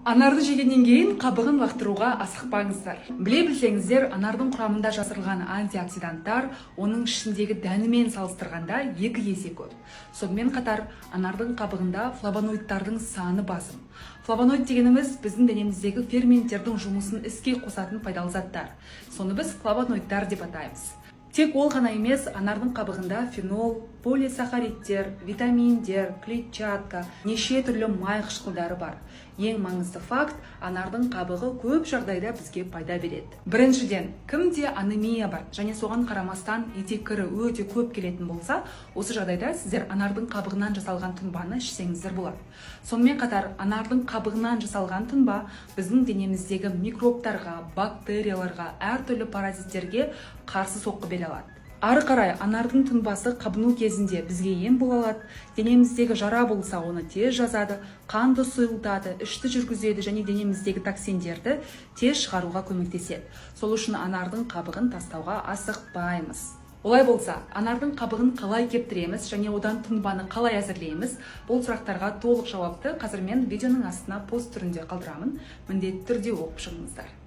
Анарды жегеннен кейін қабығын лақтыруға асықпаңыздар. Біле білсеңіздер, анардың құрамында жасырылған антиоксиданттар оның ішіндегі дәнімен салыстырғанда 2 есе көп. Сонымен қатар, анардың қабығында флавоноидтардың саны басым. Флавоноид дегеніміз біздің денеміздегі ферменттердің жұмысын іске қосатын пайдалы заттар. Соны біз флавоноидтар деп атаймыз. Тек ол ғана емес, анардың қабығында фенол, полисахаридтер, витаминдер, клетчатка, неше түрлі май қышқылдары бар. Ең маңызды факт, анардың қабығы көп жағдайда бізге пайда береді. Біріншіден, кімде анемия бар және соған қарамастан етек кірі өте көп келетін болса, осы жағдайда сіздер анардың қабығынан жасалған тұнбаны ішсеңіздер болады. Сонымен қатар, анардың қабығынан жасалған тұнба біздің денеміздегі микробтарға, бактерияларға, әртүрлі паразиттерге қарсы соққы бере алады. Ары қарай анардың тұнбасы қабыну кезінде бізге ем бола алады, денеміздегі жара болса оны тез жазады, қанды сұйылтады, ішті жүргізеді және денеміздегі токсиндерді тез шығаруға көмектеседі. Сол үшін анардың қабығын тастауға асықпаймыз. Олай болса, анардың қабығын қалай кептіреміз және одан тұнбаны қалай әзірлейміз? Бұл сұрақтарға толық жауапты қазір мен видеоның астына пост түрінде қалдырамын. Міндетті түрде оқып шығыңыздар.